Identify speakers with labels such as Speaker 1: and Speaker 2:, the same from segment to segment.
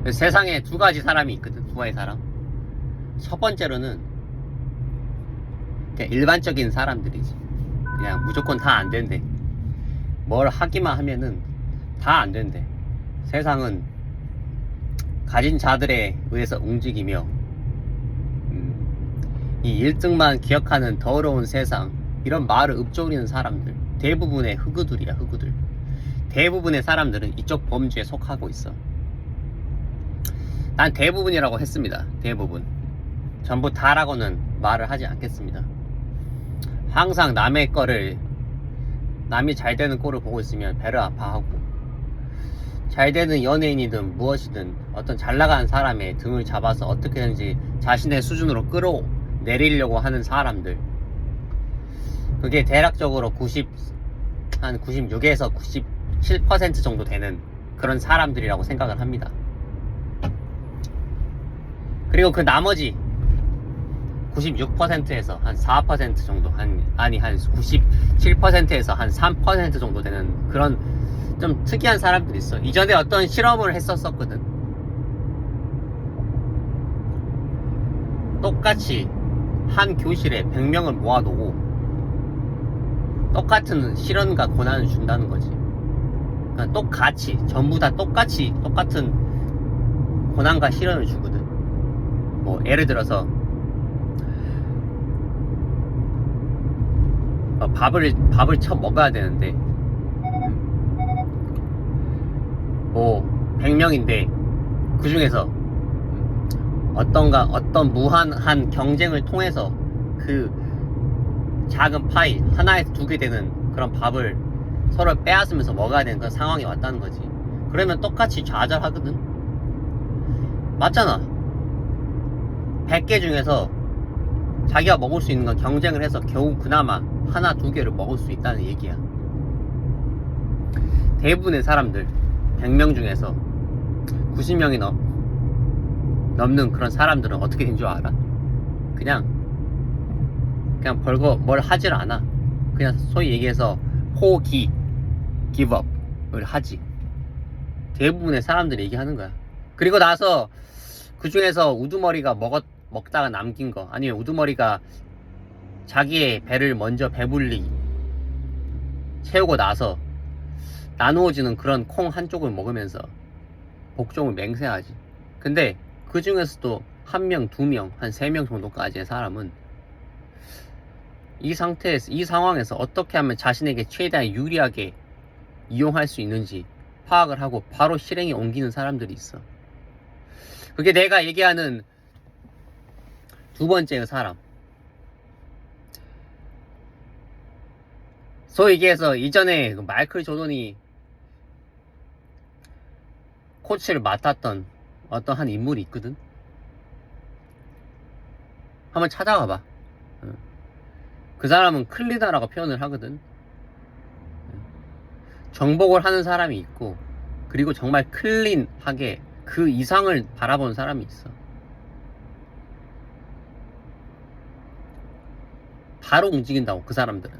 Speaker 1: 세상에 두 가지 사람이 있거든. 두 가지 사람. 첫 번째로는 그냥 일반적인 사람들이지. 그냥 무조건 다 안 된대. 뭘 하기만 하면은 다 안 된대. 세상은 가진 자들에 의해서 움직이며 이 1등만 기억하는 더러운 세상, 이런 말을 읊조리는 사람들 대부분의 흑우들이야. 흑우들. 대부분의 사람들은 이쪽 범주에 속하고 있어. 난 대부분이라고 했습니다. 대부분. 전부 다라고는 말을 하지 않겠습니다. 항상 남의 거를, 남이 잘 되는 꼴을 보고 있으면 배를 아파하고, 잘 되는 연예인이든 무엇이든 어떤 잘 나가는 사람의 등을 잡아서 어떻게든지 자신의 수준으로 끌어내리려고 하는 사람들, 그게 대략적으로 한 96에서 97% 정도 되는 그런 사람들이라고 생각을 합니다. 그리고 그 나머지 96%에서 한 4% 정도, 한 97%에서 한 3% 정도 되는 그런 좀 특이한 사람들이 있어. 이전에 어떤 실험을 했었거든. 똑같이 한 교실에 100명을 모아놓고 똑같은 실현과 고난을 준다는 거지. 그러니까 똑같이, 전부 다 똑같은 고난과 실현을 주거든. 뭐 예를 들어서 밥을 쳐 먹어야 되는데 뭐 100명인데 그 중에서 어떤 무한한 경쟁을 통해서 그 작은 파이 하나에서 2개 되는 그런 밥을 서로 빼앗으면서 먹어야 되는 그런 상황이 왔다는 거지. 그러면 똑같이 좌절하거든. 맞잖아. 100개 중에서 자기가 먹을 수 있는 건 경쟁을 해서 겨우 그나마 하나 2개를 먹을 수 있다는 얘기야. 대부분의 사람들 100명 중에서 90명이 넘는 그런 사람들은 어떻게 된 줄 알아? 그냥 벌거 뭘 하질 않아. 그냥 소위 얘기해서 give up을 하지. 대부분의 사람들이 얘기하는 거야. 그리고 나서 그 중에서 우두머리가 먹다가 남긴 거, 아니면 우두머리가 자기의 배를 먼저 배불리 채우고 나서 나누어지는 그런 콩 한쪽을 먹으면서 복종을 맹세하지. 근데 그 중에서도 1명, 2명, 한 3명 정도까지의 사람은 이 상황에서 어떻게 하면 자신에게 최대한 유리하게 이용할 수 있는지 파악을 하고 바로 실행에 옮기는 사람들이 있어. 그게 내가 얘기하는 두 번째의 사람. 소위 얘기해서 이전에 마이클 조던이 코치를 맡았던 어떤 한 인물이 있거든. 한번 찾아가봐. 그 사람은 클리너라고 표현을 하거든. 정복을 하는 사람이 있고, 그리고 정말 클린하게 그 이상을 바라보는 사람이 있어. 바로 움직인다고. 그 사람들은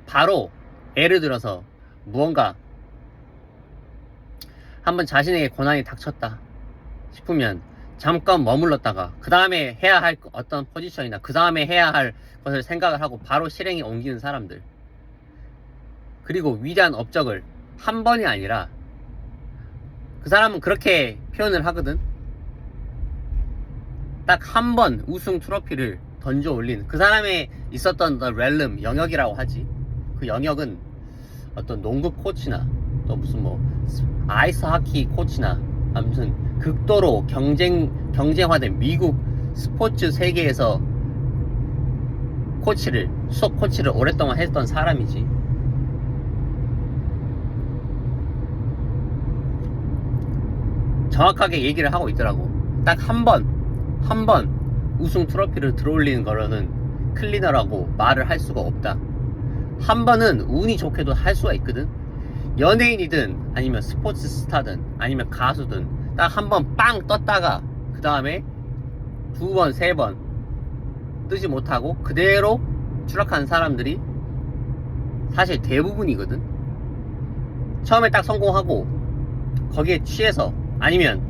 Speaker 1: 바로, 예를 들어서 무언가 한번 자신에게 고난이 닥쳤다 싶으면 잠깐 머물렀다가 그 다음에 해야 할 어떤 포지션이나 그 다음에 해야 할 것을 생각을 하고 바로 실행에 옮기는 사람들. 그리고 위대한 업적을 한 번이 아니라, 그 사람은 그렇게 표현을 하거든. 딱 한 번 우승 트로피를 던져 올린 그 사람의 있었던 렐름 영역이라고 하지. 그 영역은 어떤 농구 코치나 또 무슨 뭐 아이스 하키 코치나 아무튼 극도로 경쟁화된 미국 스포츠 세계에서 수석 코치를 오랫동안 했던 사람이지. 정확하게 얘기를 하고 있더라고. 딱 한 번 우승 트로피를 들어올리는 거로는 클리너라고 말을 할 수가 없다. 한 번은 운이 좋게도 할 수가 있거든. 연예인이든 아니면 스포츠 스타든 아니면 가수든 딱 한 번 빵 떴다가 그 다음에 2번, 3번 뜨지 못하고 그대로 추락하는 사람들이 사실 대부분이거든. 처음에 딱 성공하고 거기에 취해서, 아니면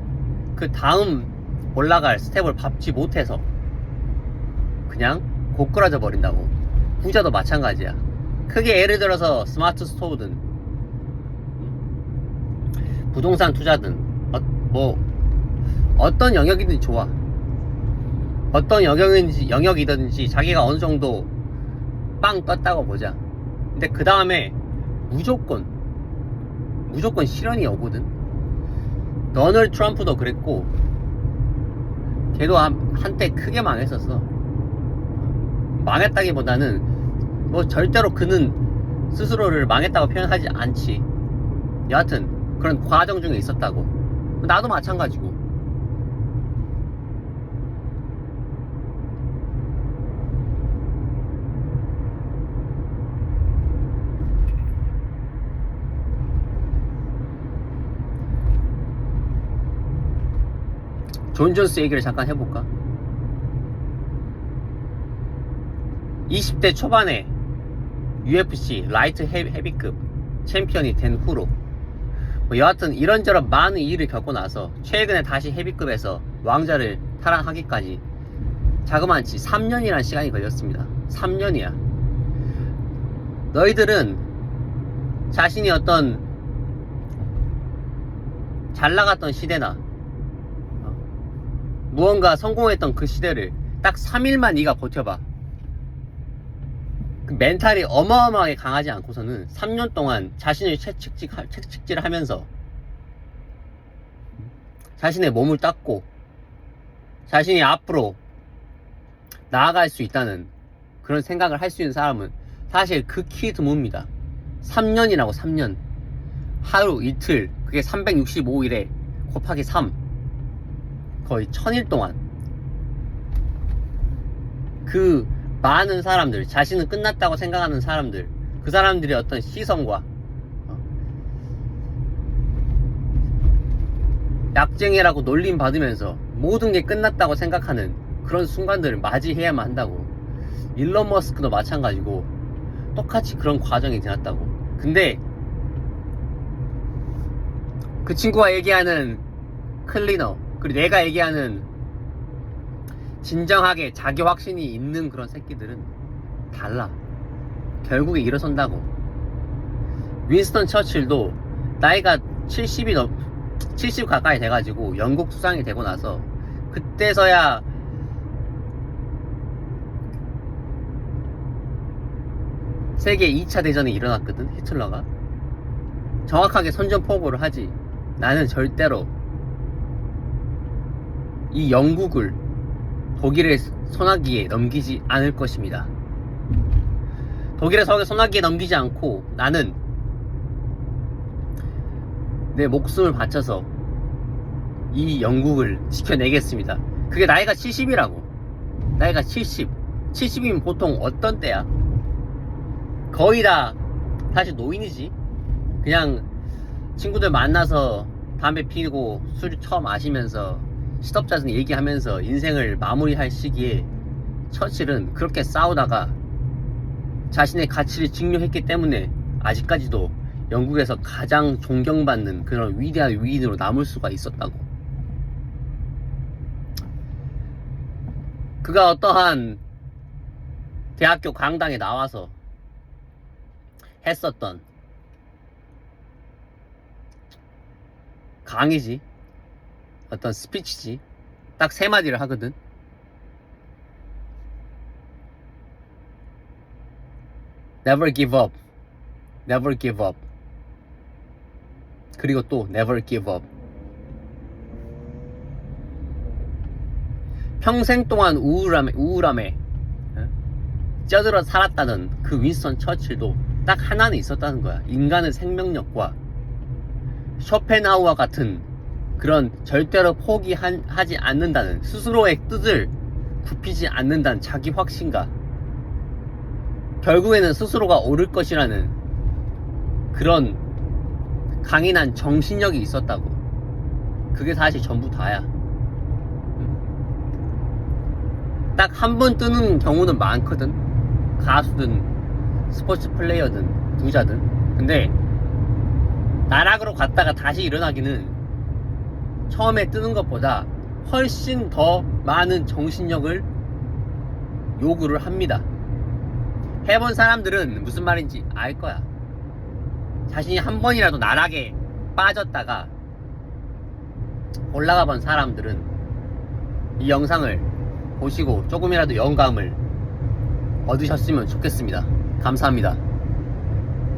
Speaker 1: 그 다음 올라갈 스텝을 밟지 못해서 그냥 고꾸라져 버린다고. 부자도 마찬가지야. 크게 예를 들어서 스마트 스토어든 부동산 투자든 어떤 영역이든지 좋아. 어떤 영역이든지 자기가 어느 정도 빵 떴다고 보자. 근데 그 다음에 무조건 실현이 오거든. 도널드 트럼프도 그랬고, 걔도 한때 크게 망했었어. 망했다기보다는 절대로 그는 스스로를 망했다고 표현하지 않지. 여하튼 그런 과정 중에 있었다고. 나도 마찬가지고. 존 존스 얘기를 잠깐 해볼까? 20대 초반에 UFC 라이트 헤비급 챔피언이 된 후로 여하튼 이런저런 많은 일을 겪고 나서 최근에 다시 헤비급에서 왕자를 탈환하기까지 자그마치 3년이라는 시간이 걸렸습니다. 3년이야. 너희들은 자신이 어떤 잘 나갔던 시대나 무언가 성공했던 그 시대를 딱 3일만 네가 버텨봐. 그 멘탈이 어마어마하게 강하지 않고서는 3년 동안 자신을 채찍질하면서 자신의 몸을 닦고 자신이 앞으로 나아갈 수 있다는 그런 생각을 할 수 있는 사람은 사실 극히 드뭅니다. 3년이라고. 3년. 하루 이틀, 그게 365일에 곱하기 3, 거의 1000일 동안 그 많은 사람들, 자신은 끝났다고 생각하는 사람들, 그 사람들의 어떤 시선과 약쟁이라고 놀림 받으면서 모든 게 끝났다고 생각하는 그런 순간들을 맞이해야만 한다고. 일론 머스크도 마찬가지고 똑같이 그런 과정이 지났다고. 근데 그 친구가 얘기하는 클리너, 그리고 내가 얘기하는 진정하게 자기 확신이 있는 그런 새끼들은 달라. 결국에 일어선다고. 윈스턴 처칠도 나이가 70 가까이 돼가지고 영국 수상이 되고 나서 그때서야 세계 2차 대전이 일어났거든. 히틀러가 정확하게 선전포고를 하지. 나는 절대로 이 영국을 독일의 소나기에 넘기지 않을 것입니다. 독일의 소나기에 넘기지 않고 나는 내 목숨을 바쳐서 이 영국을 지켜내겠습니다. 그게 나이가 70이라고. 나이가 70이면 보통 어떤 때야? 거의 다 사실 노인이지. 그냥 친구들 만나서 담배 피우고 술 처음 마시면서 시덥잖은 얘기하면서 인생을 마무리할 시기에 처칠은 그렇게 싸우다가 자신의 가치를 증명했기 때문에 아직까지도 영국에서 가장 존경받는 그런 위대한 위인으로 남을 수가 있었다고. 그가 어떠한 대학교 강당에 나와서 했었던 강의지, 어떤 스피치지, 딱 3마디를 하거든. Never give up. Never give up. 그리고 또 Never give up. 평생 동안 우울함에 쪄들어 살았다는 그 윈스턴 처칠도 딱 하나는 있었다는 거야. 인간의 생명력과 쇼펜하우와 같은 그런 절대로 포기하지 않는다는, 스스로의 뜻을 굽히지 않는다는 자기 확신과 결국에는 스스로가 옳을 것이라는 그런 강인한 정신력이 있었다고. 그게 사실 전부 다야. 딱 한 번 뜨는 경우는 많거든. 가수든 스포츠 플레이어든 부자든. 근데 나락으로 갔다가 다시 일어나기는 처음에 뜨는 것보다 훨씬 더 많은 정신력을 요구를 합니다. 해본 사람들은 무슨 말인지 알 거야. 자신이 한 번이라도 나락에 빠졌다가 올라가 본 사람들은 이 영상을 보시고 조금이라도 영감을 얻으셨으면 좋겠습니다. 감사합니다.